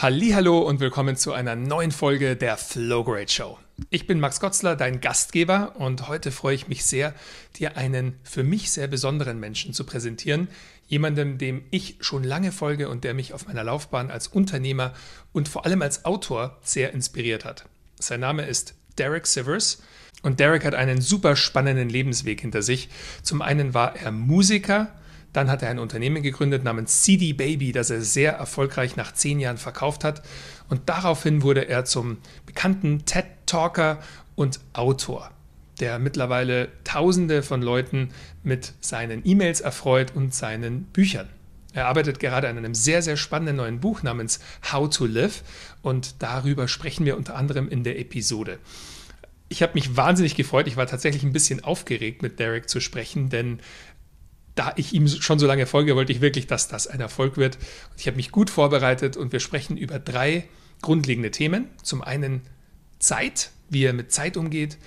Hallihallo und willkommen zu einer neuen Folge der Flowgrade Show. Ich bin Max Gotzler, dein Gastgeber, und heute freue ich mich sehr, dir einen für mich sehr besonderen Menschen zu präsentieren. Jemandem, dem ich schon lange folge und der mich auf meiner Laufbahn als Unternehmer und vor allem als Autor sehr inspiriert hat. Sein Name ist Derek Sivers und Derek hat einen super spannenden Lebensweg hinter sich. Zum einen war er Musiker. Dann hat er ein Unternehmen gegründet namens CD Baby, das er sehr erfolgreich nach 10 Jahren verkauft hat. Und daraufhin wurde er zum bekannten TED-Talker und Autor, der mittlerweile Tausende von Leuten mit seinen E-Mails erfreut und seinen Büchern. Er arbeitet gerade an einem sehr, sehr spannenden neuen Buch namens How to Live und darüber sprechen wir unter anderem in der Episode. Ich habe mich wahnsinnig gefreut. Ich war tatsächlich ein bisschen aufgeregt, mit Derek zu sprechen, denn da ich ihm schon so lange folge, wollte ich wirklich, dass das ein Erfolg wird. Und ich habe mich gut vorbereitet und wir sprechen über 3 grundlegende Themen. Zum einen Zeit, wie er mit Zeit umgeht,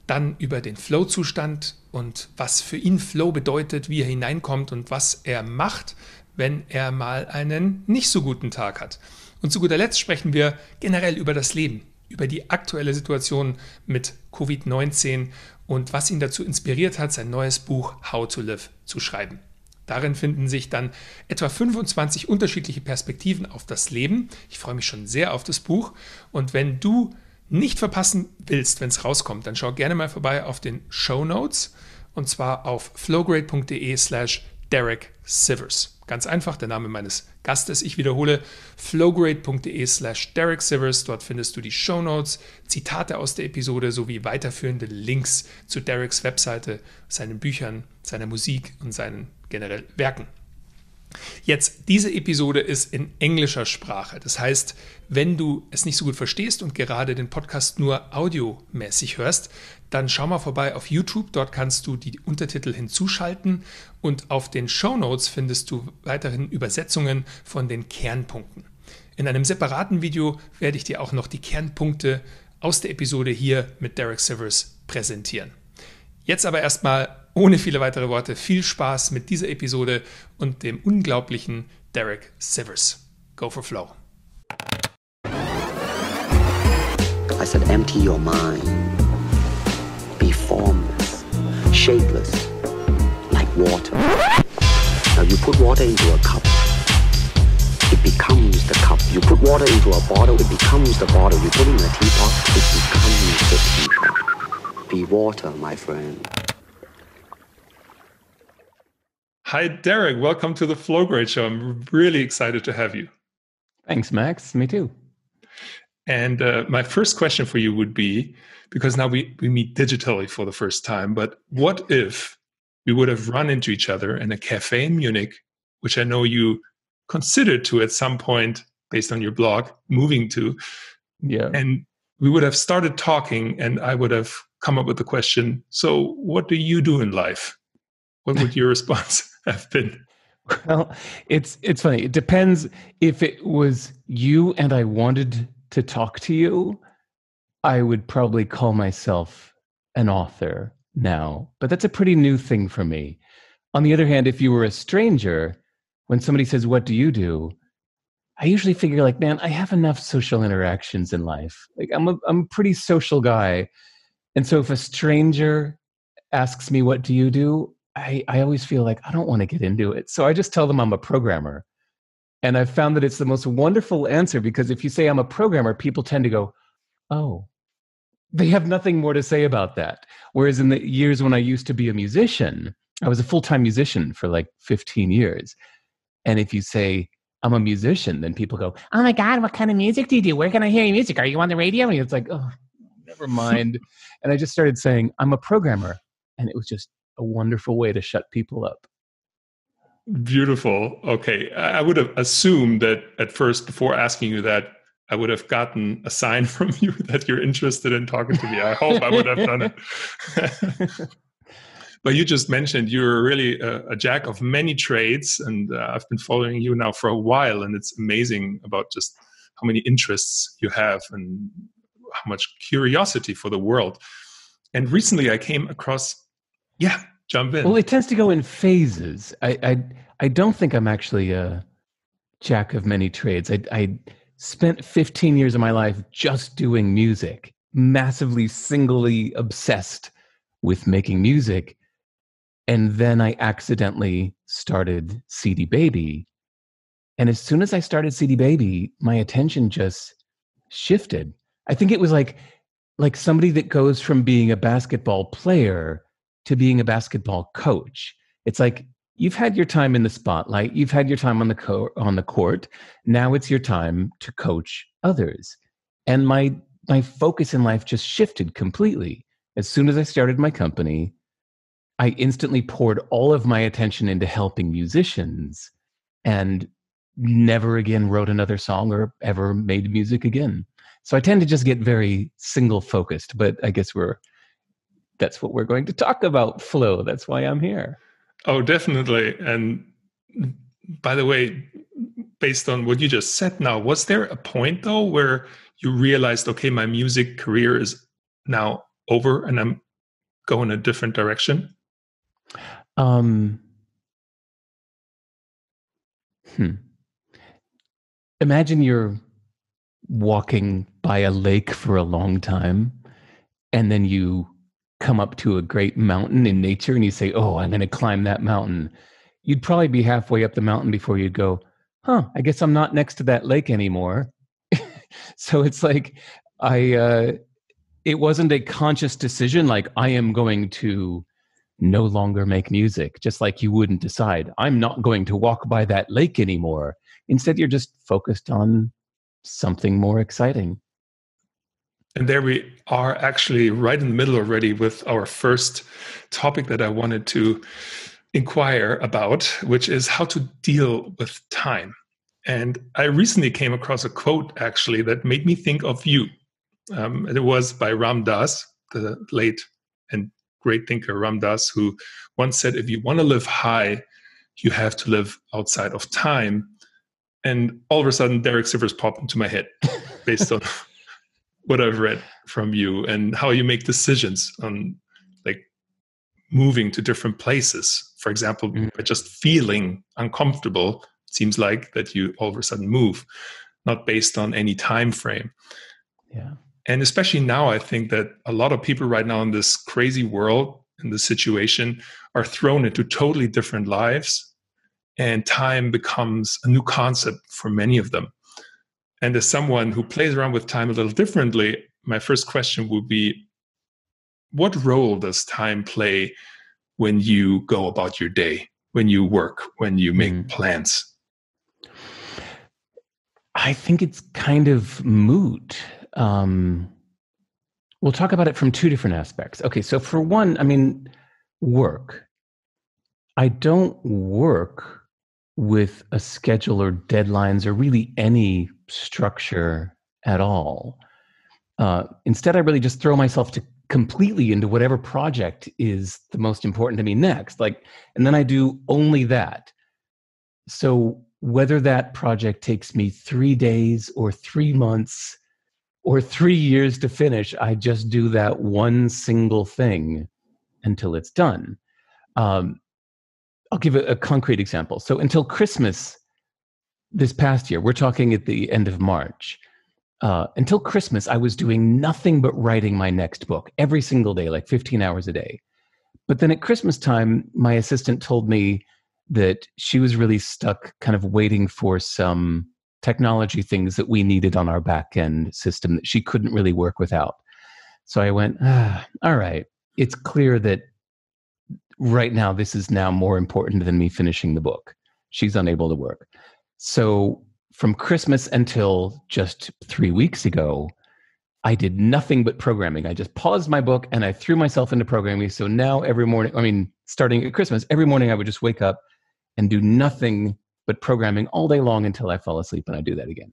dann über den Flow-Zustand und was für ihn Flow bedeutet, wie er hineinkommt und was er macht, wenn er mal einen nicht so guten Tag hat. Und zu guter Letzt sprechen wir generell über das Leben, über die aktuelle Situation mit Covid-19 und was ihn dazu inspiriert hat, sein neues Buch How to Live zu schreiben. Darin finden sich dann etwa 25 unterschiedliche Perspektiven auf das Leben. Ich freue mich schon sehr auf das Buch. Und wenn du nicht verpassen willst, wenn es rauskommt, dann schau gerne mal vorbei auf den Shownotes und zwar auf flowgrade.de/Derek Sivers. Ganz einfach, der Name meines Gastes. Ich wiederhole, flowgrade.de/Derek Sivers. Dort findest du die Shownotes, Zitate aus der Episode sowie weiterführende Links zu Dereks Webseite, seinen Büchern, seiner Musik und seinen generell Werken. Jetzt, diese Episode ist in englischer Sprache. Das heißt, wenn du es nicht so gut verstehst und gerade den Podcast nur audiomäßig hörst, dann schau mal vorbei auf YouTube. Dort kannst du die Untertitel hinzuschalten und auf den Shownotes findest du weiterhin Übersetzungen von den Kernpunkten. In einem separaten Video werde ich dir auch noch die Kernpunkte aus der Episode hier mit Derek Sivers präsentieren. Jetzt aber erstmal ohne viele weitere Worte viel Spaß mit dieser Episode und dem unglaublichen Derek Sivers. Go for flow. I said, empty your mind. Be formless, shapeless, like water. Now you put water into a cup, it becomes the cup. You put water into a bottle, it becomes the bottle. You put it in a teapot, it becomes the teapot. Be water, my friend. Hi, Derek. Welcome to the Flowgrade Show. I'm really excited to have you. Thanks, Max. Me too. And my first question for you would be, because now we meet digitally for the first time, but what if we would have run into each other in a cafe in Munich, which I know you considered to at some point, based on your blog, moving to. Yeah. And we would have started talking and I would have come up with the question, so what do you do in life? What would your response have been? Well, it's funny. It depends. If it was you and I wanted to talk to you, I would probably call myself an author now. But that's a pretty new thing for me. On the other hand, if you were a stranger, when somebody says, "What do you do?" I usually figure like, man, I have enough social interactions in life. Like I'm a pretty social guy. And so if a stranger asks me, "What do you do?" I always feel like I don't want to get into it. So I just tell them I'm a programmer. And I've found that it's the most wonderful answer because if you say I'm a programmer, people tend to go, oh, they have nothing more to say about that. Whereas in the years when I used to be a musician, I was a full-time musician for like 15 years. And if you say, I'm a musician, then people go, oh my God, what kind of music do you do? Where can I hear your music? Are you on the radio? And it's like, oh, never mind. And I just started saying, I'm a programmer. And it was just a wonderful way to shut people up. Beautiful. Okay. I would have assumed that at first, before asking you that, I would have gotten a sign from you that you're interested in talking to me. I hope I would have done it. But you just mentioned you're really a jack of many trades, and I've been following you now for a while, and it's amazing about just how many interests you have and how much curiosity for the world. And recently I came across, jump in. Well, it tends to go in phases. I don't think I'm actually a jack of many trades. spent 15 years of my life just doing music, massively singly obsessed with making music. And then I accidentally started CD Baby. And as soon as I started CD Baby, my attention just shifted. I think it was like somebody that goes from being a basketball player to being a basketball coach. It's like, you've had your time in the spotlight. You've had your time on the court. Now it's your time to coach others. And my focus in life just shifted completely. As soon as I started my company, I instantly poured all of my attention into helping musicians and never again wrote another song or ever made music again. So I tend to just get very single focused, but I guess that's what we're going to talk about, Flo. That's why I'm here. Oh, definitely. And by the way, based on what you just said now, was there a point though where you realized, okay, my music career is now over and I'm going a different direction? Imagine you're walking by a lake for a long time, and then you come up to a great mountain in nature and you say, oh, I'm going to climb that mountain. You'd probably be halfway up the mountain before you'd go, I guess I'm not next to that lake anymore. So it's like, it wasn't a conscious decision, like I am going to no longer make music, just like you wouldn't decide, I'm not going to walk by that lake anymore. Instead, you're just focused on something more exciting. And there we are, actually right in the middle already with our first topic that I wanted to inquire about, which is how to deal with time. And I recently came across a quote actually that made me think of you. It was by Ram Dass, the late and great thinker Ram Dass, who once said, if you want to live high, you have to live outside of time. And all of a sudden, Derek Sivers popped into my head based on what I've read from you and how you make decisions on like moving to different places. For example, by just feeling uncomfortable, it seems like that you all of a sudden move, not based on any time frame. Yeah. And especially now, I think that a lot of people right now in this crazy world, in this situation, are thrown into totally different lives. And time becomes a new concept for many of them. And as someone who plays around with time a little differently, my first question would be, what role does time play when you go about your day, when you work, when you make plans? I think it's kind of moot. We'll talk about it from two different aspects. Okay, so for one, work. I don't work with a schedule or deadlines or really any structure at all. Instead, I really just throw myself completely into whatever project is the most important to me next. And then I do only that. So whether that project takes me 3 days or 3 months or 3 years to finish, I just do that one single thing until it's done. I'll give a concrete example. So until Christmas this past year, we're talking at the end of March, until Christmas, I was doing nothing but writing my next book every single day, like 15 hours a day. But then at Christmas time, my assistant told me that she was really stuck kind of waiting for some technology things that we needed on our back-end system that she couldn't really work without. So I went, all right, it's clear that right now, this is now more important than me finishing the book. She's unable to work. So from Christmas until just 3 weeks ago, I did nothing but programming. I just paused my book and I threw myself into programming. So now every morning, starting at Christmas, every morning I would just wake up and do nothing but programming all day long until I fall asleep, and I do that again.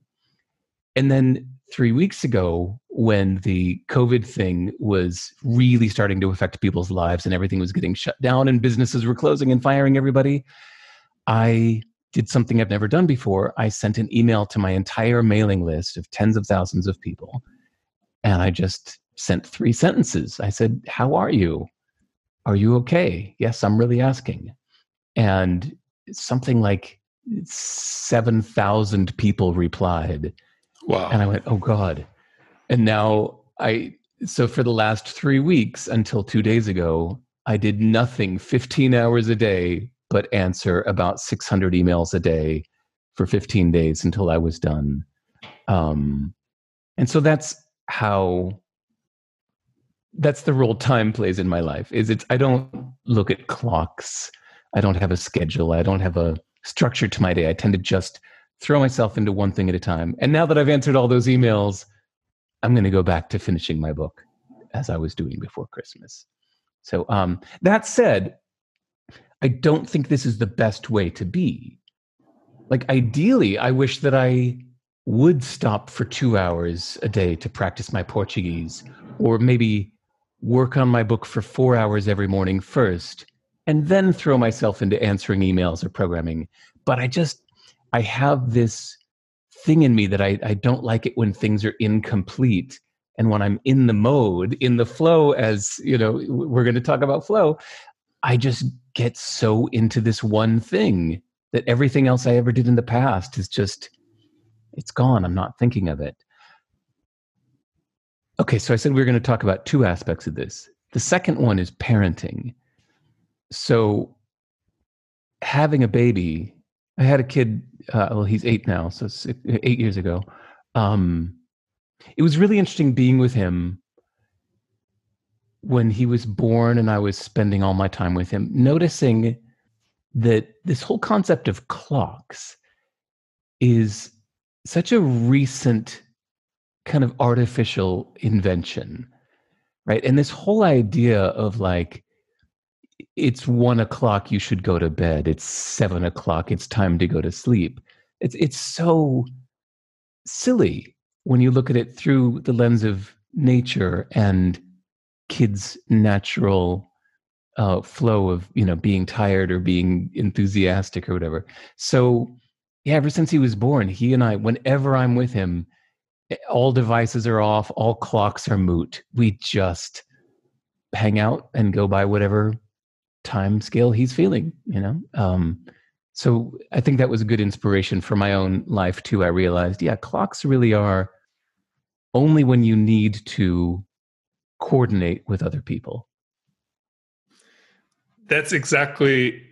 And then 3 weeks ago, when the COVID thing was really starting to affect people's lives and everything was getting shut down and businesses were closing and firing everybody, I did something I've never done before. I sent an email to my entire mailing list of tens of thousands of people. And I just sent 3 sentences. I said, how are you? Are you okay? Yes, I'm really asking. And something like 7,000 people replied. Wow. And I went, oh God. And now so for the last 3 weeks until 2 days ago, I did nothing 15 hours a day, but answer about 600 emails a day for 15 days until I was done. And so that's the role time plays in my life. I don't look at clocks. I don't have a schedule. I don't have a structure to my day. I tend to just throw myself into one thing at a time. And now that I've answered all those emails, I'm going to go back to finishing my book as I was doing before Christmas. So that said, I don't think this is the best way to be. Like ideally, I wish that I would stop for 2 hours a day to practice my Portuguese, or maybe work on my book for 4 hours every morning first, and then throw myself into answering emails or programming. But I have this thing in me that I don't like it when things are incomplete. And when I'm in the mode, in the flow, as you know, we're going to talk about flow, I just get so into this one thing that everything else I ever did in the past is just, it's gone. I'm not thinking of it. Okay, so I said we were going to talk about two aspects of this. The second one is parenting. So having a baby, I had a kid, well, he's 8 now, so 8 years ago. It was really interesting being with him when he was born and I was spending all my time with him, noticing that this whole concept of clocks is such a recent kind of artificial invention, right? And this whole idea of like, it's 1 o'clock, you should go to bed. It's 7 o'clock, it's time to go to sleep. It's so silly when you look at it through the lens of nature and kids' natural flow of, you know, being tired or being enthusiastic or whatever. So yeah, ever since he was born, he and I, whenever I'm with him, all devices are off, all clocks are moot. We just hang out and go by whatever time scale he's feeling, you know? So I think that was a good inspiration for my own life too. I realized, yeah, clocks really are only when you need to coordinate with other people. That's exactly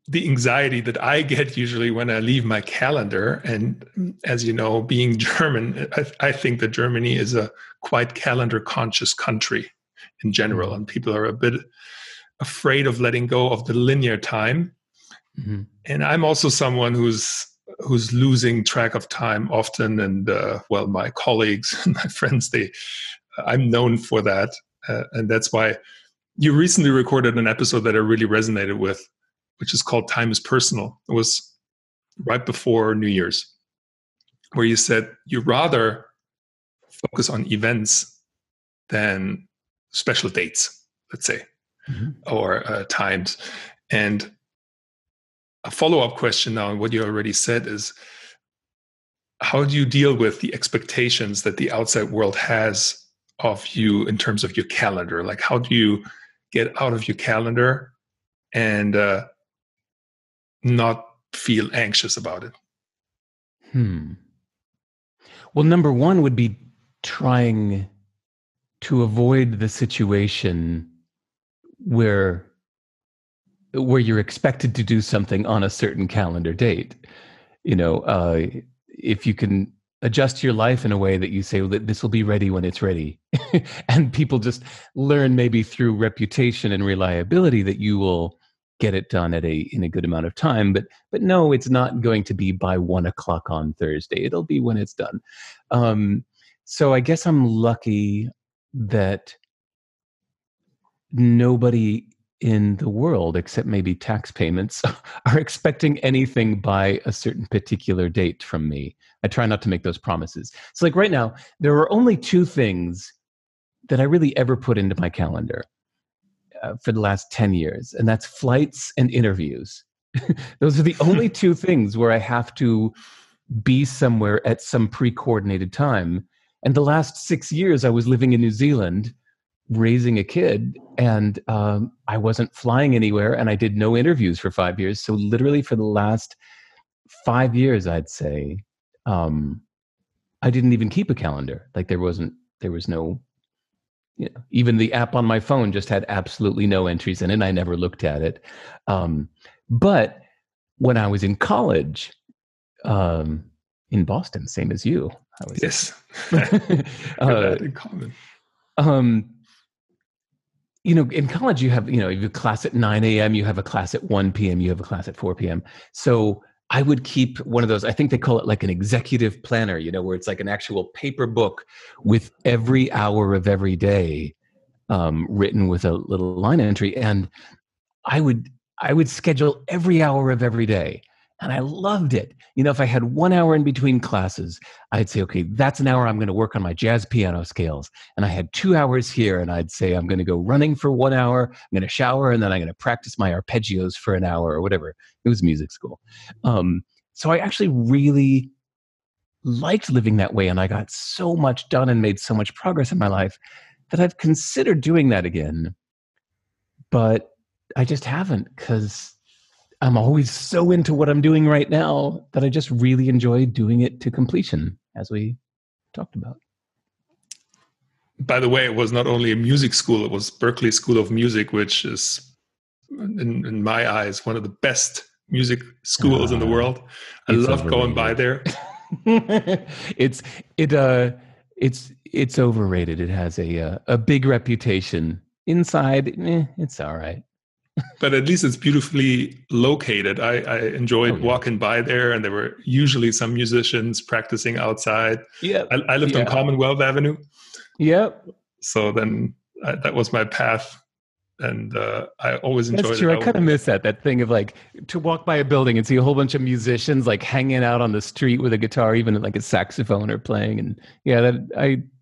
the anxiety that I get usually when I leave my calendar. And as you know, being German, I think that Germany is a quite calendar conscious country in general. And people are a bit afraid of letting go of the linear time. Mm-hmm. And I'm also someone who's losing track of time often. And well, my colleagues and my friends, I'm known for that. And that's why you recently recorded an episode that I really resonated with, which is called Time is Personal. It was right before New Year's, where you said you rather focus on events than special dates, let's say, or times. And a follow-up question now on what you already said is, how do you deal with the expectations that the outside world has of you in terms of your calendar? Like, how do you get out of your calendar and not feel anxious about it? Well, number one would be trying to avoid the situation where you're expected to do something on a certain calendar date. You know, if you can adjust your life in a way that you say, well, this will be ready when it's ready. And people just learn maybe through reputation and reliability that you will get it done in a good amount of time. But no, it's not going to be by 1 o'clock on Thursday. It'll be when it's done. So I guess I'm lucky that nobody in the world, except maybe tax payments, are expecting anything by a certain particular date from me. I try not to make those promises. So like right now, there are only 2 things that I really ever put into my calendar for the last 10 years, and that's flights and interviews. Those are the only 2 things where I have to be somewhere at some pre-coordinated time. And the last 6 years, I was living in New Zealand, raising a kid, and I wasn't flying anywhere, and I did no interviews for 5 years. So literally for the last 5 years, I'd say, I didn't even keep a calendar. Like there was no, even the app on my phone just had absolutely no entries in it. And I never looked at it. But when I was in college, in Boston, same as you. Yes. That in common. In college you have a class at 9 a.m., you have a class at 1 p.m., you have a class at 4 p.m. So I would keep one of those, I think they call it like an executive planner, where it's like an actual paper book with every hour of every day written with a little line entry. And I would schedule every hour of every day. And I loved it. If I had 1 hour in between classes, I'd say, okay, that's an hour I'm going to work on my jazz piano scales. And I had 2 hours here, and I'd say, I'm going to go running for 1 hour, I'm going to shower, and then I'm going to practice my arpeggios for an hour or whatever. It was music school. So I actually really liked living that way, and I got so much done and made so much progress in my life that I've considered doing that again. But I just haven't, because I'm always so into what I'm doing right now that I just really enjoy doing it to completion, as we talked about. By the way, it was not only a music school, it was Berklee School of Music, which is, in my eyes, one of the best music schools in the world. I love going by there. It's overrated. It has a big reputation. Inside, it's all right. But at least it's beautifully located. I enjoyed walking by there, and there were usually some musicians practicing outside. Yeah, I lived on Commonwealth Avenue. Yep. So then that was my path, and I always enjoyed it. That's true. I kind of miss that thing of like to walk by a building and see a whole bunch of musicians like hanging out on the street with a guitar, even like a saxophone or playing. And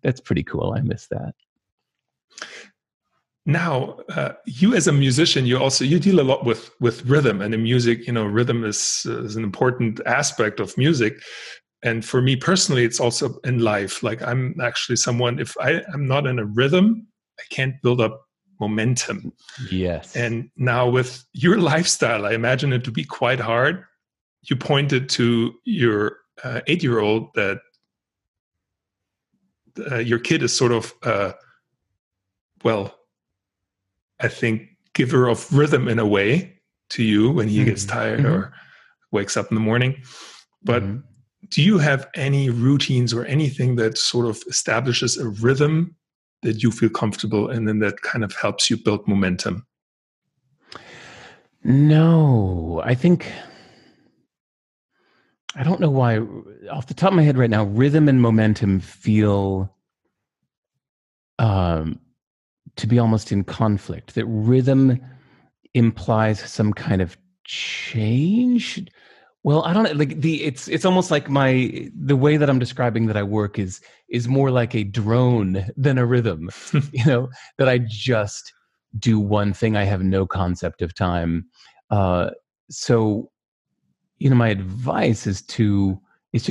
that's pretty cool. I miss that. Now, you as a musician, you deal a lot with rhythm, and in music, rhythm is an important aspect of music. And for me personally, it's also in life. Like I'm actually someone, if I'm not in a rhythm, I can't build up momentum. Yes. And now with your lifestyle, I imagine it to be quite hard. You pointed to your 8-year-old that your kid is sort of, I think, giver of rhythm in a way to you when he gets tired or wakes up in the morning. But do you have any routines or anything that sort of establishes a rhythm that you feel comfortable in and that kind of helps you build momentum? No, I don't know why. Off the top of my head right now, rhythm and momentum feel to be almost in conflict. That rhythm implies some kind of change. Well, I don't know. Like it's almost like the way that I'm describing that I work is more like a drone than a rhythm. That I just do one thing. I have no concept of time. So, my advice is to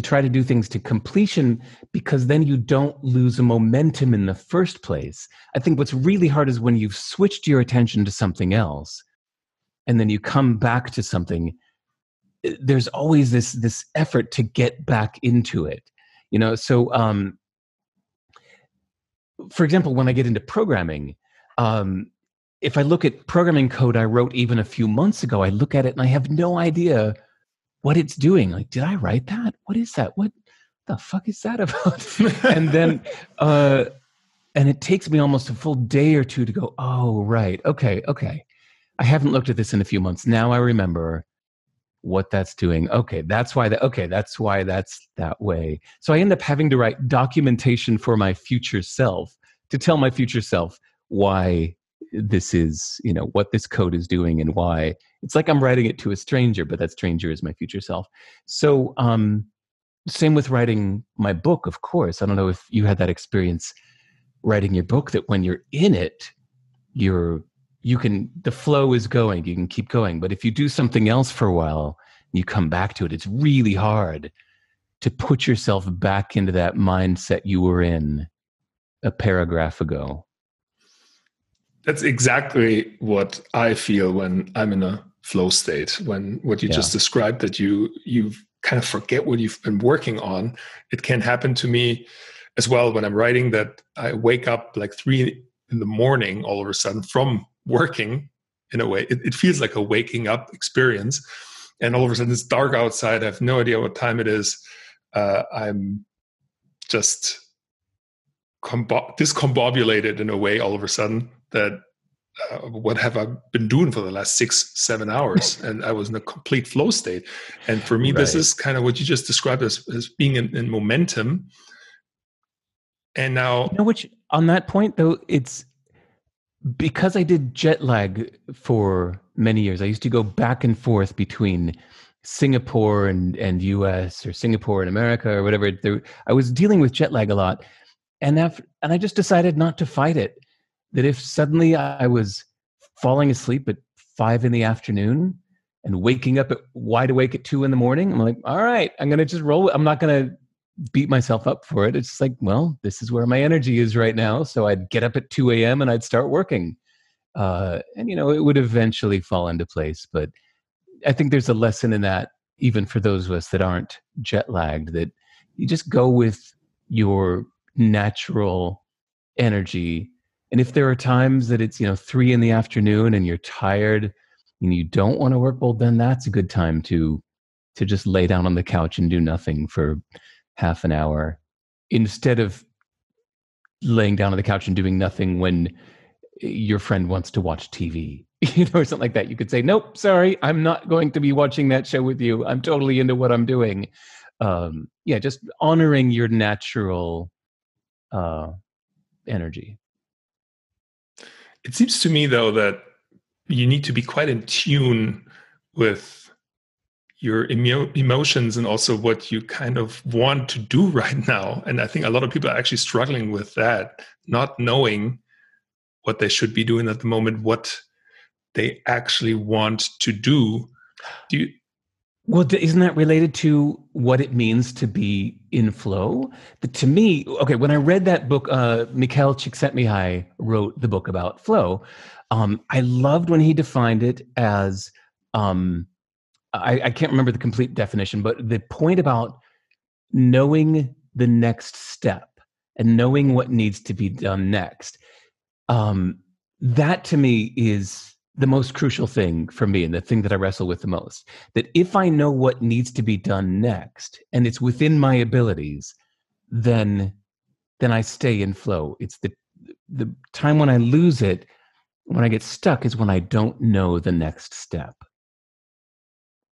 try to do things to completion, because then you don't lose a momentum in the first place. I think what's really hard is when you've switched your attention to something else and then you come back to something, there's always this effort to get back into it. So for example, when I get into programming, if I look at programming code I wrote even a few months ago, I look at it and I have no idea what it's doing. Like, did I write that? What is that? What the fuck is that about? And then, and it takes me almost a full day or two to go, oh, right. Okay. I haven't looked at this in a few months. Now I remember what that's doing. Okay. That's why that's that way. So I end up having to write documentation for my future self to tell my future self why this is, what this code is doing and why. It's like I'm writing it to a stranger, but that stranger is my future self. So same with writing my book, of course. I don't know if you had that experience writing your book, that when you're in it, the flow is going, you can keep going. But if you do something else for a while, and you come back to it, it's really hard to put yourself back into that mindset you were in a paragraph ago. That's exactly what I feel when I'm in a flow state, when what you just described, that you kind of forget what you've been working on. It can happen to me as well when I'm writing, that I wake up like 3 in the morning all of a sudden from working. In a way, it feels like a waking up experience. And all of a sudden it's dark outside. I have no idea what time it is. I'm just discombobulated in a way all of a sudden that what have I been doing for the last 6-7 hours? And I was in a complete flow state. And for me, this is kind of what you just described as being in momentum. And now, which on that point though, it's because I did jet lag for many years. I used to go back and forth between Singapore and US, or Singapore and America, or whatever. I was dealing with jet lag a lot. And I just decided not to fight it. That if suddenly I was falling asleep at 5 p.m. and waking up wide awake at 2 a.m, I'm like, all right, I'm going to just roll. I'm not going to beat myself up for it. It's like, well, this is where my energy is right now. So I'd get up at 2 a.m. and I'd start working. And, it would eventually fall into place. But I think there's a lesson in that, even for those of us that aren't jet lagged, that you just go with your natural energy. And if there are times that it's 3 p.m. and you're tired and you don't want to work, well, then that's a good time to just lay down on the couch and do nothing for half an hour, instead of laying down on the couch and doing nothing when your friend wants to watch TV, or something like that. You could say, nope, sorry, I'm not going to be watching that show with you. I'm totally into what I'm doing. Just honoring your natural energy. It seems to me, though, that you need to be quite in tune with your emotions and also what you kind of want to do right now. And I think a lot of people are actually struggling with that, not knowing what they should be doing at the moment, what they actually want to do. Well, isn't that related to what it means to be in flow? But to me, okay, when I read that book, Mikhail Csikszentmihalyi wrote the book about flow. I loved when he defined it as, I can't remember the complete definition, but the point about knowing the next step and knowing what needs to be done next, that to me is the most crucial thing for me, and the thing that I wrestle with the most. That if I know what needs to be done next and it's within my abilities, then I stay in flow. It's the time when I lose it, when I get stuck, is when I don't know the next step.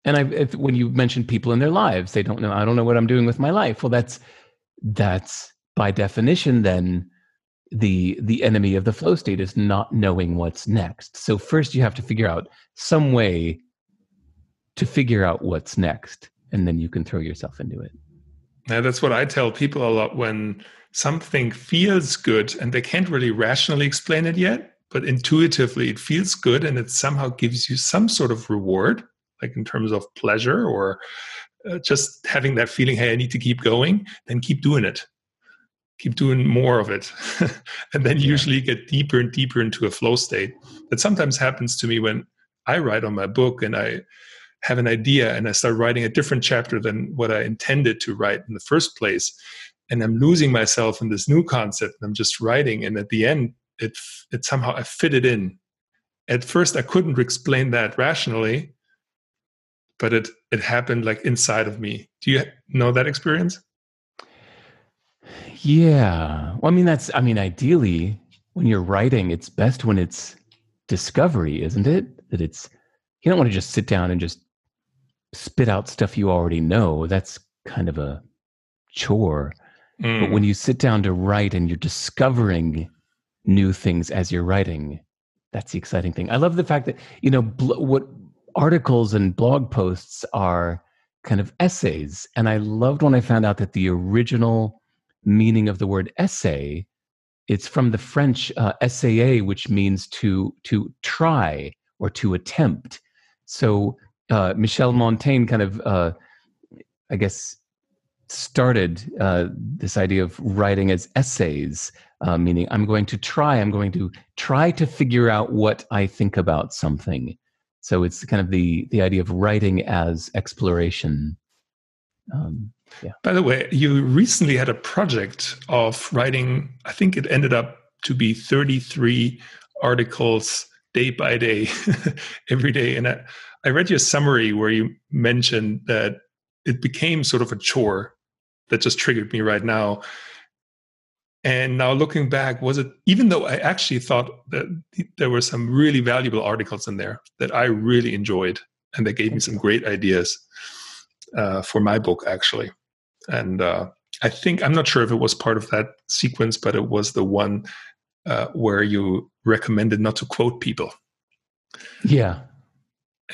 And when you mention people in their lives, they don't know, I don't know what I'm doing with my life. Well, that's by definition then the enemy of the flow state, is not knowing what's next. So first you have to figure out some way to figure out what's next, and then you can throw yourself into it. Now, that's what I tell people a lot when something feels good and they can't really rationally explain it yet, but intuitively it feels good and it somehow gives you some sort of reward, like in terms of pleasure or just having that feeling, hey, I need to keep going, then keep doing it. Keep doing more of it. And then usually get deeper and deeper into a flow state. That sometimes happens to me when I write on my book and I have an idea and I start writing a different chapter than what I intended to write in the first place. And I'm losing myself in this new concept. And I'm just writing. And at the end, it somehow I fit it in. At first, I couldn't explain that rationally, but it happened like inside of me. Do you know that experience? Yeah. Well, ideally, when you're writing, it's best when it's discovery, isn't it? That you don't want to just sit down and just spit out stuff you already know. That's kind of a chore. But when you sit down to write and you're discovering new things as you're writing, that's the exciting thing. I love the fact that, what articles and blog posts are kind of essays. And I loved when I found out that the original meaning of the word essay, it's from the French essayer, which means to try or to attempt. So Michel Montaigne kind of, started this idea of writing as essays, meaning I'm going to try to figure out what I think about something. So it's kind of the idea of writing as exploration. Yeah. By the way, you recently had a project of writing, I think it ended up to be 33 articles day by day, every day. And I read your summary where you mentioned that it became sort of a chore that just triggered me right now. And now looking back, was it, even though I actually thought that there were some really valuable articles in there that I really enjoyed, and they gave me some great ideas for my book, actually. And I think, I'm not sure if it was part of that sequence, but it was the one where you recommended not to quote people. Yeah.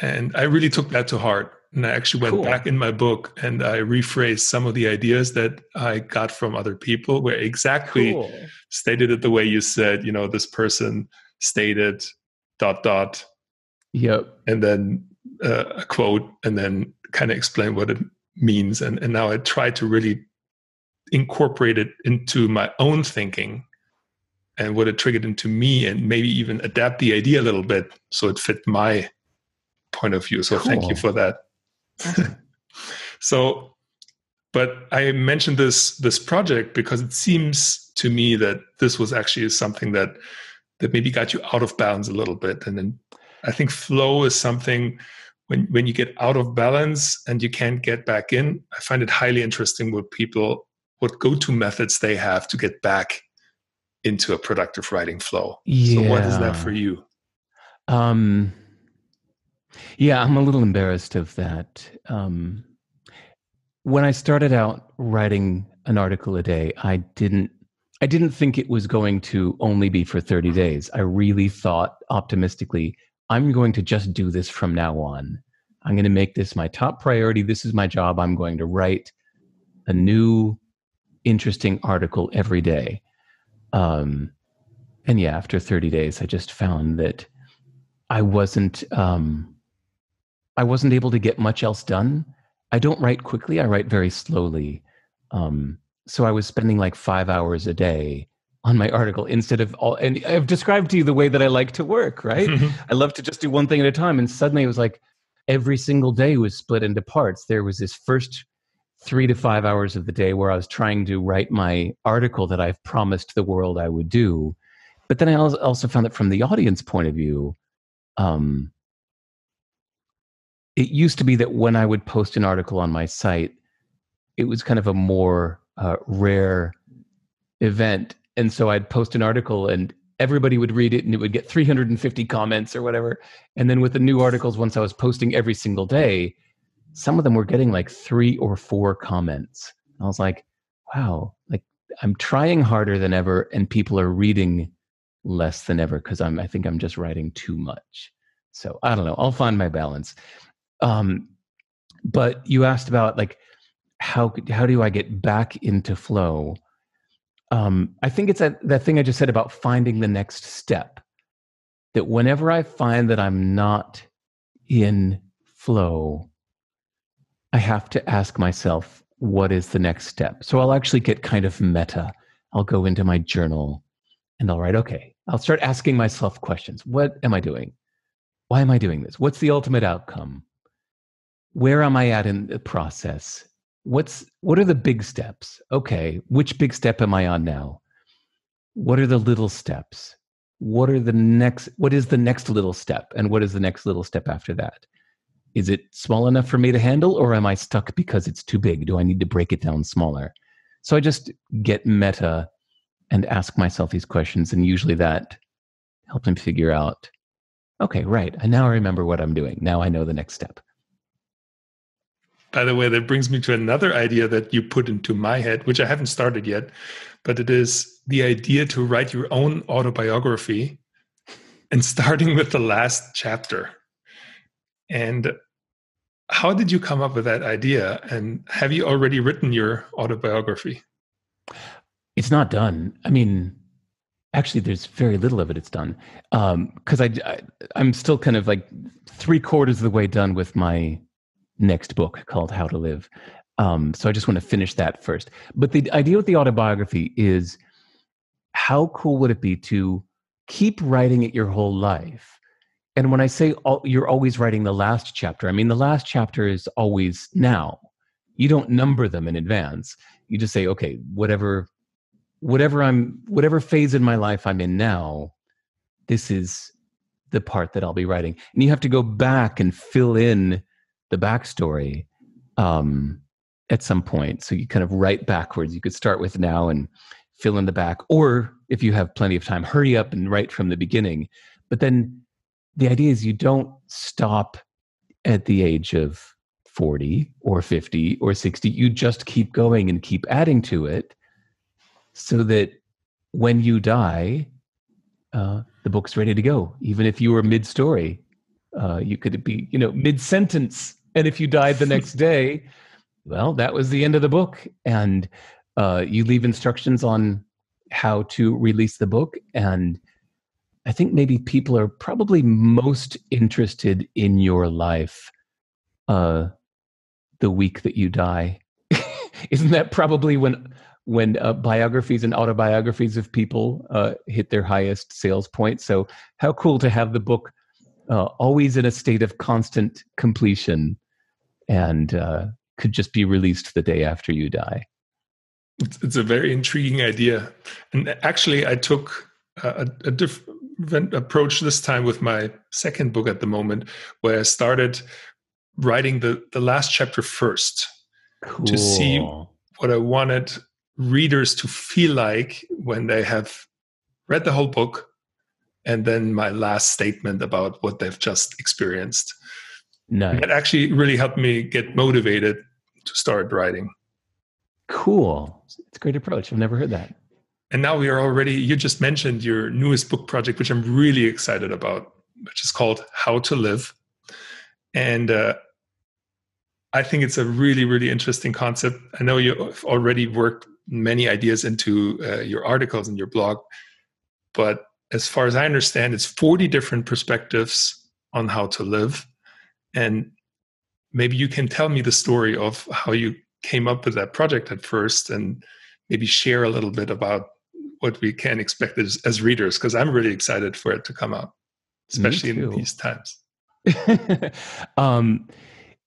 And I really took that to heart. And I actually went back in my book and I rephrased some of the ideas that I got from other people, where exactly stated it the way you said, this person stated ... Yep. And then a quote, and then kind of explain what it means. And now I try to really incorporate it into my own thinking and what it triggered into me, and maybe even adapt the idea a little bit so it fit my point of view. So thank you for that. So, but I mentioned this project because it seems to me that this was actually something that maybe got you out of balance a little bit. And then I think flow is something when you get out of balance and you can't get back in. I find it highly interesting what go-to methods they have to get back into a productive writing flow. Yeah. So what is that for you? Yeah, I'm a little embarrassed of that. When I started out writing an article a day, I didn't think it was going to only be for 30 days. I really thought optimistically, I'm going to just do this from now on. I'm going to make this my top priority. This is my job. I'm going to write a new, interesting article every day. And yeah, after 30 days, I just found that I wasn't able to get much else done. I don't write quickly. I write very slowly. So I was spending like 5 hours a day on my article instead of and I've described to you the way that I like to work, right? I love to just do one thing at a time. And suddenly it was like every single day was split into parts. There was this first 3 to 5 hours of the day where I was trying to write my article that I've promised the world I would do. But then I also found that from the audience point of view, it used to be that when I would post an article on my site, it was kind of a more rare event. And so I'd post an article and everybody would read it and it would get 350 comments or whatever. And then with the new articles, once I was posting every single day, some of them were getting like 3 or 4 comments. I was like, wow, like I'm trying harder than ever and people are reading less than ever because I think I'm just writing too much. So I don't know. I'll find my balance. But you asked about like, how do I get back into flow? I think it's that thing I just said about finding the next step. That whenever I find that I'm not in flow, I have to ask myself, what is the next step? So I'll actually get kind of meta. I'll go into my journal and I'll write, okay, I'll start asking myself questions. What am I doing? Why am I doing this? What's the ultimate outcome? Where am I at in the process? What are the big steps? Okay, which big step am I on now? What are the little steps? What is the next little step? And what is the next little step after that? Is it small enough for me to handle, or am I stuck because it's too big? Do I need to break it down smaller? So I just get meta and ask myself these questions, and usually that helps me figure out, okay, right, and now I remember what I'm doing. Now I know the next step. By the way, that brings me to another idea that you put into my head, which I haven't started yet, but it is the idea to write your own autobiography and starting with the last chapter. And how did you come up with that idea? And have you already written your autobiography? It's not done. I mean, actually, there's very little of it. It's done because I'm still kind of like 3/4 of the way done with my next book called How to Live. So I just want to finish that first. But the idea with the autobiography is, how cool would it be to keep writing it your whole life? And when I say you're always writing the last chapter, I mean the last chapter is always now. You don't number them in advance. You just say, okay, whatever phase in my life I'm in now, this is the part that I'll be writing. And you have to go back and fill in the backstory at some point. So you kind of write backwards. You could start with now and fill in the back. Or if you have plenty of time, hurry up and write from the beginning. But then the idea is you don't stop at the age of 40 or 50 or 60. You just keep going and keep adding to it so that when you die, the book's ready to go. Even if you were mid-story, you could be, mid-sentence. And if you died the next day, well, that was the end of the book. And you leave instructions on how to release the book. And I think maybe people are probably most interested in your life the week that you die. Isn't that probably when biographies and autobiographies of people hit their highest sales point? So how cool to have the book always in a state of constant completion and could just be released the day after you die. It's a very intriguing idea. And actually, I took a different approach this time with my second book at the moment, where I started writing the last chapter first. Cool. To see what I wanted readers to feel like when they have read the whole book, and then my last statement about what they've just experienced. Nice. That actually really helped me get motivated to start writing. Cool. It's a great approach. I've never heard that. And now you just mentioned your newest book project, which I'm really excited about, which is called How to Live. And I think it's a really, really interesting concept. I know you've already worked many ideas into your articles and your blog, but as far as I understand, it's 40 different perspectives on how to live. And maybe you can tell me the story of how you came up with that project at first, and maybe share a little bit about what we can expect as readers, because I'm really excited for it to come out, especially in these times.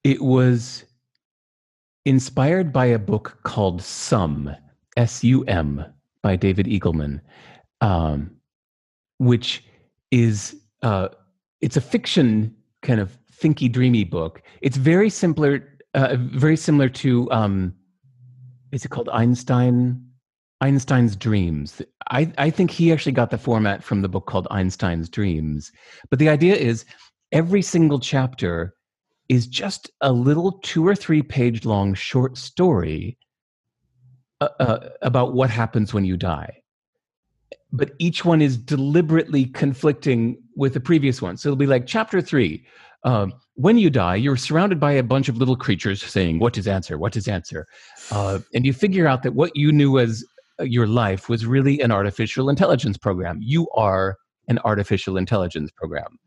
It was inspired by a book called Sum, S-U-M, by David Eagleman, which is it's a fiction kind of thinky, dreamy book. It's very similar to is it called Einstein's Dreams? I think he actually got the format from the book called Einstein's Dreams. But the idea is every single chapter is just a little 2 or 3 page long short story about what happens when you die. But each one is deliberately conflicting with the previous one. So it'll be like chapter 3. When you die, you're surrounded by a bunch of little creatures saying, what is answer? What is answer? And you figure out that what you knew as your life was really an artificial intelligence program. You are an artificial intelligence program.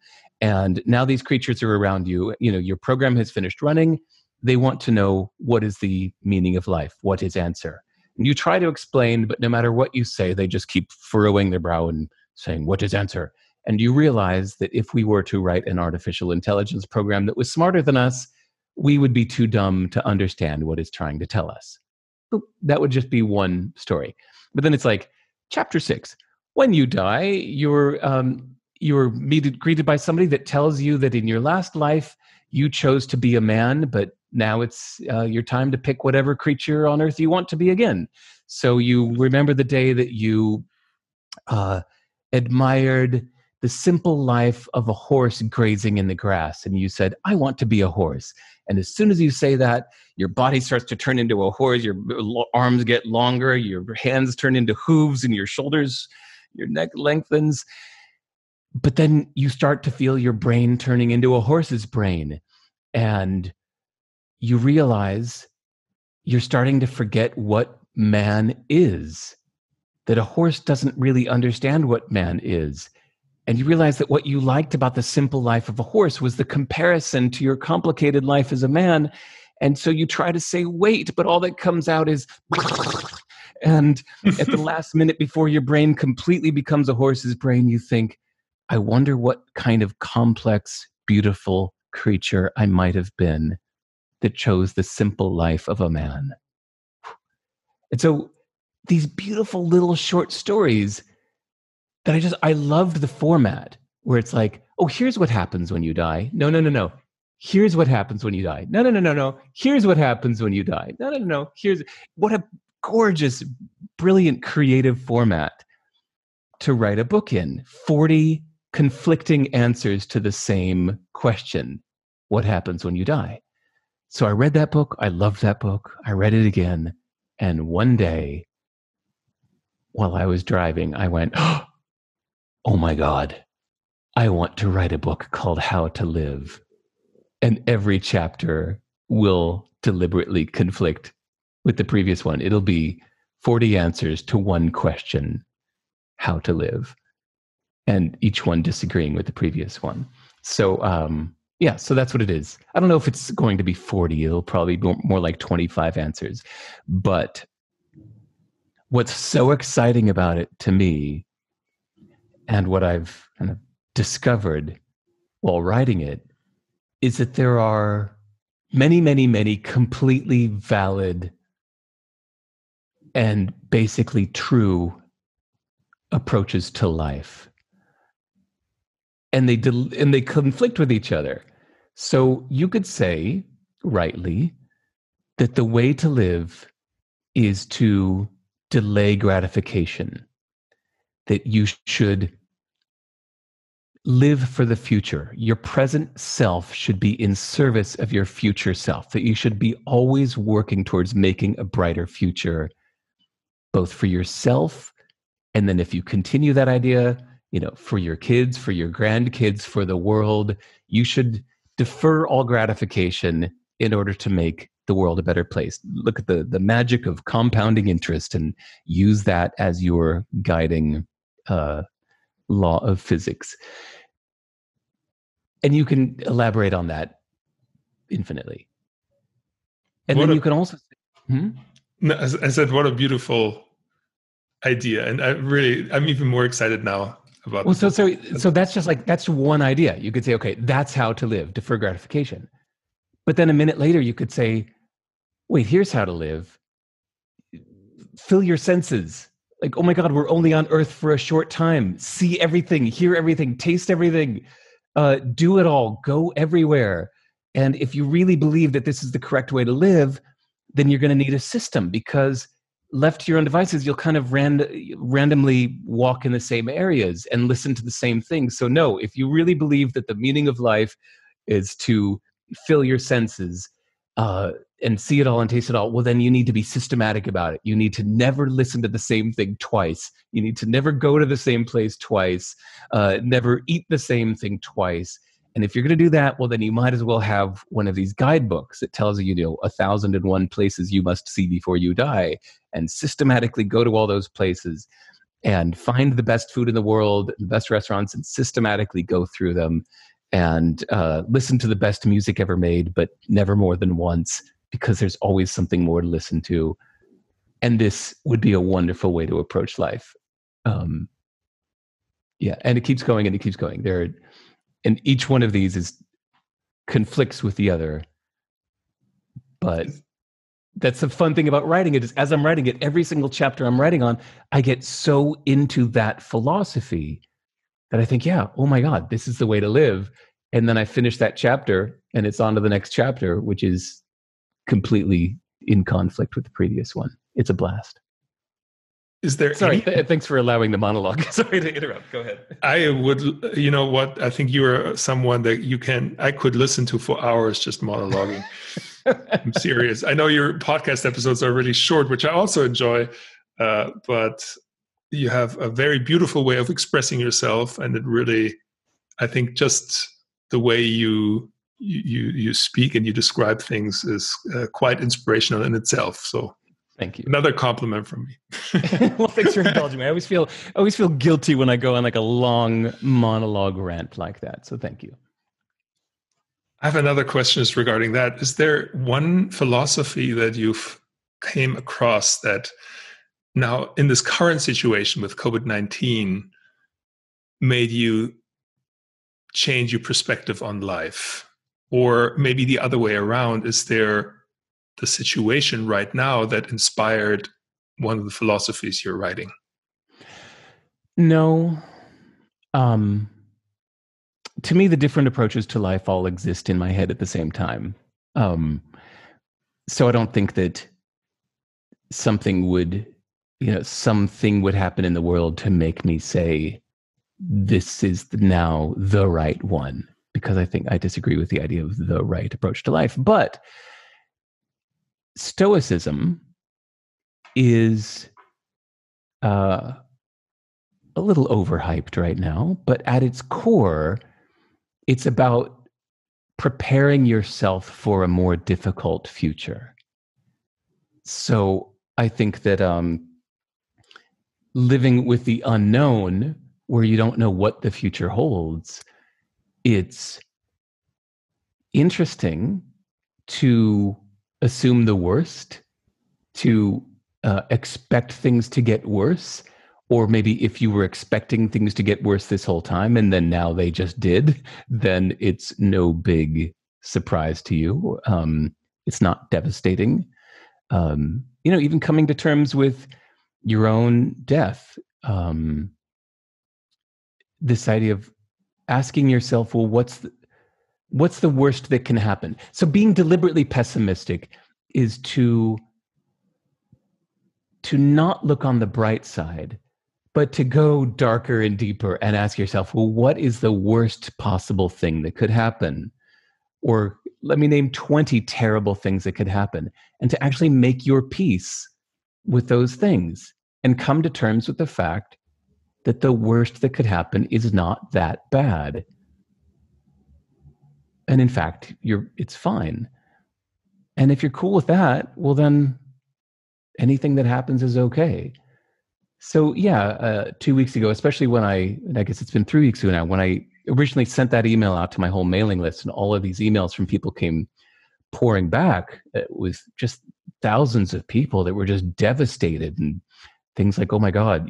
And now these creatures are around you. Your program has finished running. They want to know, what is the meaning of life? What is answer? And you try to explain, but no matter what you say, they just keep furrowing their brow and saying, what is answer? And you realize that if we were to write an artificial intelligence program that was smarter than us, we would be too dumb to understand what it's trying to tell us. That would just be one story. But then it's like, chapter 6, when you die, you're greeted by somebody that tells you that in your last life, you chose to be a man, but now it's your time to pick whatever creature on earth you want to be again. So you remember the day that you admired the simple life of a horse grazing in the grass, and you said, I want to be a horse. And as soon as you say that, your body starts to turn into a horse, your arms get longer, your hands turn into hooves, and your shoulders, your neck lengthens. But then you start to feel your brain turning into a horse's brain, and you realize you're starting to forget what man is, that a horse doesn't really understand what man is. And you realize that what you liked about the simple life of a horse was the comparison to your complicated life as a man. And so you try to say, wait, but all that comes out is, and at the last minute before your brain completely becomes a horse's brain, you think, I wonder what kind of complex, beautiful creature I might have been that chose the simple life of a man. And so these beautiful little short stories that I loved the format where it's like, oh, here's what happens when you die. No, no, no, no. Here's what happens when you die. No, no, no, no, no. Here's what happens when you die. No, no, no, no. What a gorgeous, brilliant, creative format to write a book in. 40 conflicting answers to the same question. What happens when you die? So I read that book. I loved that book. I read it again. And one day, while I was driving, I went, oh my God, I want to write a book called How to Live. And every chapter will deliberately conflict with the previous one. It'll be 40 answers to one question, how to live, and each one disagreeing with the previous one. So, so that's what it is. I don't know if it's going to be 40. It'll probably be more like 25 answers. But what's so exciting about it to me, and what I've kind of discovered while writing it, is that there are many, many, many completely valid and basically true approaches to life. And they conflict with each other. So you could say, rightly, that the way to live is to delay gratification, that you should live for the future. Your present self should be in service of your future self, that you should be always working towards making a brighter future, both for yourself, and then if you continue that idea, for your kids, for your grandkids, for the world, you should defer all gratification in order to make the world a better place. Look at the magic of compounding interest and use that as your guiding law of physics. And you can elaborate on that infinitely. And then you can also say, No, I said, what a beautiful idea. And I'm even more excited now about so that's just like, that's one idea. You could say, okay, that's how to live, defer gratification. But then a minute later, you could say, wait, here's how to live. Fill your senses. Like, oh my God, we're only on Earth for a short time. See everything, hear everything, taste everything, do it all, go everywhere. And if you really believe that this is the correct way to live, then you're going to need a system, because left to your own devices, you'll kind of randomly walk in the same areas and listen to the same things. So no, if you really believe that the meaning of life is to fill your senses, and see it all and taste it all, well, then you need to be systematic about it. You need to never listen to the same thing twice. You need to never go to the same place twice, never eat the same thing twice. And if you're going to do that, well, then you might as well have one of these guidebooks that tells you, 1,001 places you must see before you die, and systematically go to all those places and find the best food in the world, the best restaurants, and systematically go through them, and listen to the best music ever made, but never more than once, because there's always something more to listen to. And this would be a wonderful way to approach life. And it keeps going and it keeps going. And each one of these conflicts with the other. But that's the fun thing about writing it, is as I'm writing it, every single chapter I'm writing on, I get so into that philosophy that I think, oh my God, this is the way to live. And then I finish that chapter and it's on to the next chapter, which is completely in conflict with the previous one. It's a blast. Is there Thanks for allowing the monologue. Sorry to interrupt. Go ahead. I would, I think you're someone that I could listen to for hours just monologuing. I'm serious. I know your podcast episodes are really short, which I also enjoy, but you have a very beautiful way of expressing yourself. And it really, I think just the way you speak and you describe things is quite inspirational in itself. So thank you. Another compliment from me. Well, thanks for indulging me. I always feel guilty when I go on like a long monologue rant like that. So thank you. I have another question regarding that. Is there one philosophy that you've came across that now in this current situation with COVID-19 made you change your perspective on life? Or maybe the other way around, is there the situation right now that inspired one of the philosophies you're writing? No. To me, the different approaches to life all exist in my head at the same time. So I don't think that something would happen in the world to make me say, this is now the right one, because I think I disagree with the idea of the right approach to life. But Stoicism is a little overhyped right now, but at its core, it's about preparing yourself for a more difficult future. So I think that living with the unknown, where you don't know what the future holds, it's interesting to assume the worst, to expect things to get worse, or maybe if you were expecting things to get worse this whole time and then now they just did, then it's no big surprise to you. It's not devastating. Even coming to terms with your own death. This idea of asking yourself, well, what's the worst that can happen? So being deliberately pessimistic is to not look on the bright side, but to go darker and deeper and ask yourself, well, what is the worst possible thing that could happen? Or let me name 20 terrible things that could happen, and to actually make your peace with those things and come to terms with the fact that the worst that could happen is not that bad. And in fact, it's fine. And if you're cool with that, well, then anything that happens is okay. So 2 weeks ago, especially when I guess it's been 3 weeks ago now, when I originally sent that email out to my whole mailing list, and all of these emails from people came pouring back with just thousands of people that were just devastated, and things like, oh my God,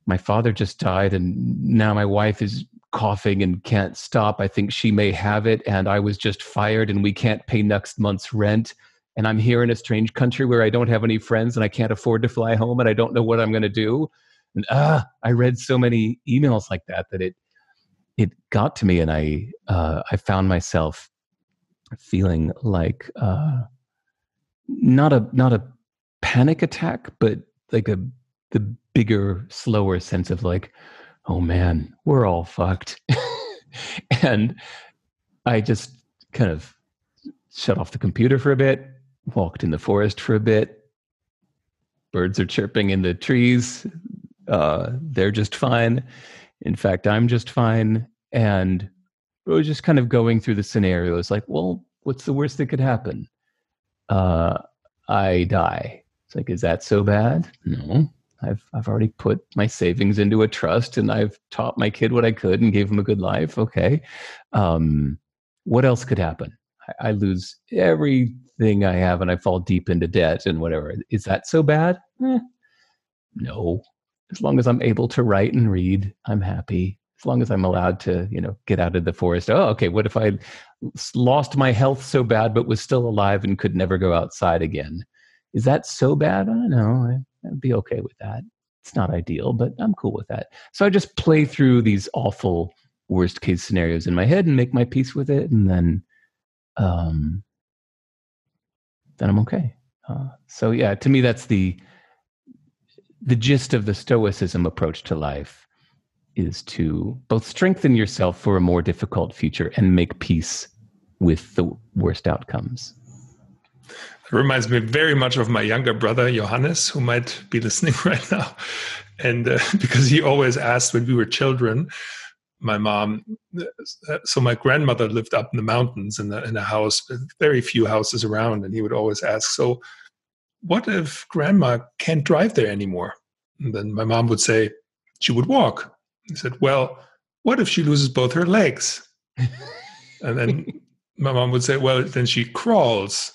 my father just died and now my wife is coughing and can't stop. I think she may have it, and I was just fired and we can't pay next month's rent. And I'm here in a strange country where I don't have any friends and I can't afford to fly home and I don't know what I'm going to do. And I read so many emails like that it got to me, and I found myself feeling like not a panic attack, but like the bigger, slower sense of like, oh man, we're all fucked. And I just kind of shut off the computer for a bit, walked in the forest for a bit. Birds are chirping in the trees. They're just fine. In fact, I'm just fine. And I was just kind of going through the scenarios like, well, what's the worst that could happen? I die. It's like, is that so bad? No. I've already put my savings into a trust, and I've taught my kid what I could and gave him a good life. Okay. What else could happen? I lose everything I have and I fall deep into debt and whatever. Is that so bad? No. As long as I'm able to write and read, I'm happy. As long as I'm allowed to, get out of the forest. Oh, okay. What if I lost my health so bad, but was still alive and could never go outside again? Is that so bad? I don't know. I'd be okay with that. It's not ideal, but I'm cool with that. So I just play through these awful worst case scenarios in my head and make my peace with it. And then I'm okay. To me, that's the gist of the Stoicism approach to life, is to both strengthen yourself for a more difficult future and make peace with the worst outcomes. It reminds me very much of my younger brother, Johannes, who might be listening right now. And because he always asked when we were children, my mom, so my grandmother lived up in the mountains in a house with very few houses around. And he would always ask, so what if grandma can't drive there anymore? And then my mom would say, she would walk. He said, well, what if she loses both her legs? And then my mom would say, well, then she crawls.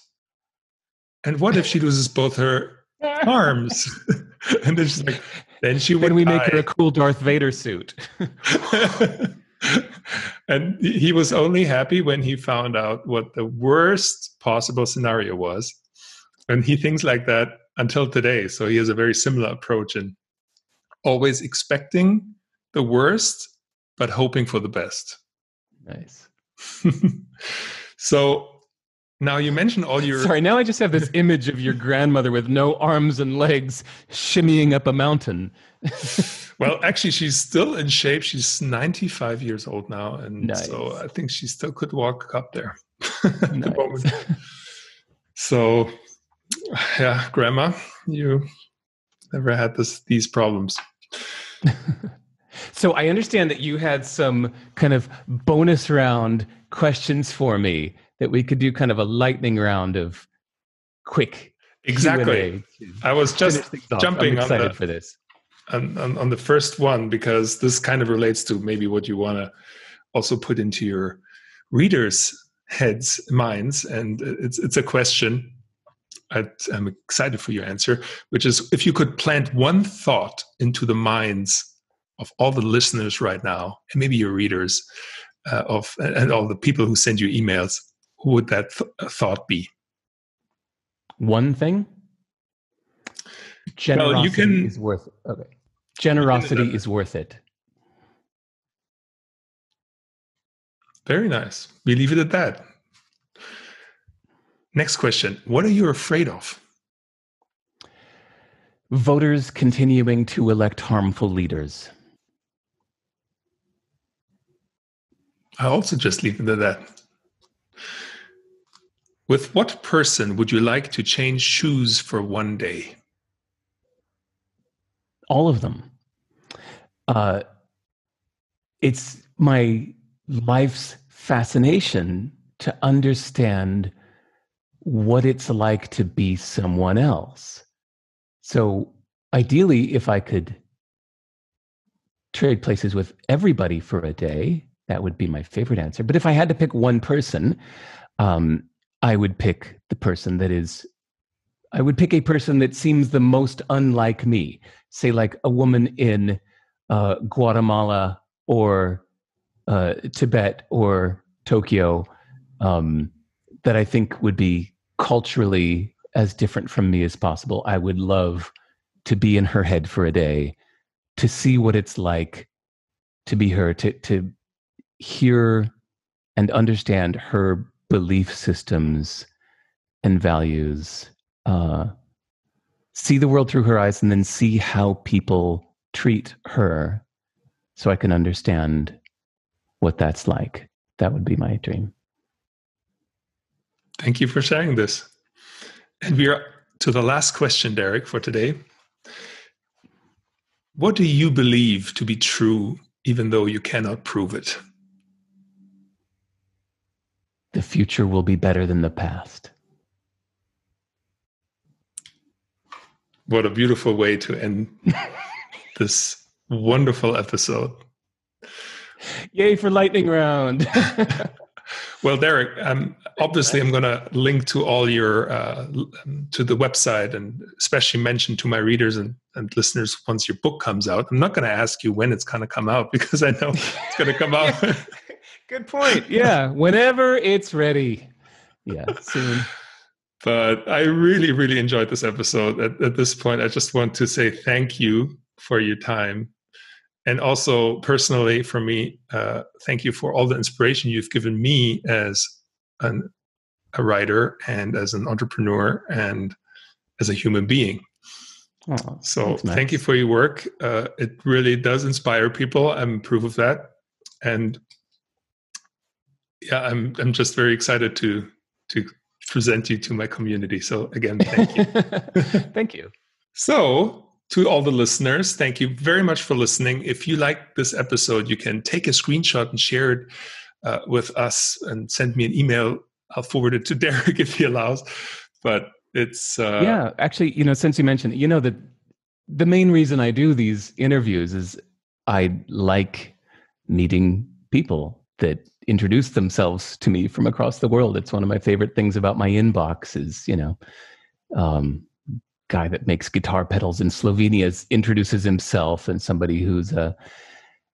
And what if she loses both her arms? And then she's like, then she would Then we die. make her a cool Darth Vader suit. And he was only happy when he found out what the worst possible scenario was. And he thinks like that until today. So he has a very similar approach in always expecting the worst, but hoping for the best. Nice. So now you mentioned all your... Sorry, now I just have this image of your grandmother with no arms and legs shimmying up a mountain. Well, actually, she's still in shape. She's 95 years old now. And nice. So I think she still could walk up there at nice. the moment. So, yeah, Grandma, you never had these problems. So I understand that you had some kind of bonus round questions for me that we could do kind of a lightning round of quick Exactly. I was just jumping for this. On the first one, because this kind of relates to maybe what you want to also put into your readers' heads, minds. And it's a question. I'm excited for your answer, which is, if you could plant one thought into the minds of all the listeners right now, and maybe your readers, and all the people who send you emails, who would that thought be? One thing? Generosity is worth it. Okay. Generosity is worth it. Very nice. We leave it at that. Next question. What are you afraid of? Voters continuing to elect harmful leaders. I also just leave it at that. With what person would you like to change shoes for one day? All of them. It's my life's fascination to understand what it's like to be someone else. So ideally, if I could trade places with everybody for a day, that would be my favorite answer. But if I had to pick one person, I would pick the person that is, I would pick a person that seems the most unlike me. Say like a woman in Guatemala or Tibet or Tokyo, that I think would be culturally as different from me as possible. I would love to be in her head for a day, to see what it's like to be her, to hear and understand her belief systems and values, see the world through her eyes, and then see how people treat her so I can understand what that's like. That would be my dream. Thank you for sharing this. And we are to the last question, Derek, for today. What do you believe to be true, even though you cannot prove it? The future will be better than the past. What a beautiful way to end this wonderful episode. Yay for lightning round. Well, Derek, obviously I'm going to link to all your, to the website, and especially mention to my readers and listeners once your book comes out. I'm not going to ask you when it's going to come out, because I know it's going to come out. Good point. Yeah, whenever it's ready. Yeah, soon. But I really, really enjoyed this episode. At this point, I just want to say thank you for your time. And also personally for me, thank you for all the inspiration you've given me as a writer and as an entrepreneur and as a human being. Oh, so thank you for your work. It really does inspire people. I'm proof of that. And yeah, I'm just very excited to present you to my community. So again, thank you. Thank you. So to all the listeners, thank you very much for listening. If you like this episode, you can take a screenshot and share it with us and send me an email. I'll forward it to Derek if he allows. But it's... yeah, actually, since you mentioned it, the main reason I do these interviews is I like meeting people that introduce themselves to me from across the world. It's one of my favorite things about my inbox is, guy that makes guitar pedals in Slovenia introduces himself, and somebody who's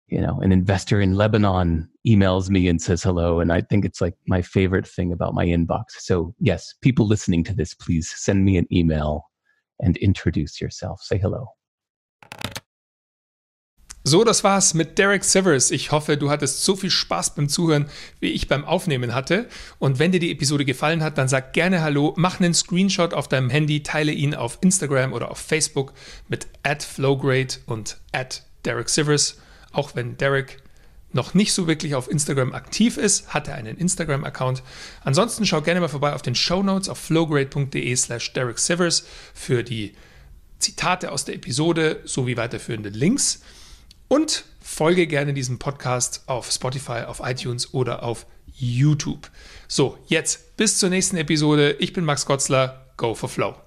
an investor in Lebanon emails me and says hello. And I think it's like my favorite thing about my inbox. So yes, people listening to this, please send me an email and introduce yourself. Say hello. So, das war's mit Derek Sivers. Ich hoffe, du hattest so viel Spaß beim Zuhören, wie ich beim Aufnehmen hatte. Und wenn dir die Episode gefallen hat, dann sag gerne Hallo, mach einen Screenshot auf deinem Handy, teile ihn auf Instagram oder auf Facebook mit @Flowgrade und @Derek Sivers. Auch wenn Derek noch nicht so wirklich auf Instagram aktiv ist, hat er einen Instagram-Account. Ansonsten schau gerne mal vorbei auf den Shownotes auf flowgrade.de/Derek Sivers für die Zitate aus der Episode sowie weiterführende Links. Und folge gerne diesem Podcast auf Spotify, auf iTunes oder auf YouTube. So, jetzt bis zur nächsten Episode. Ich bin Max Gotzler. Go for Flow.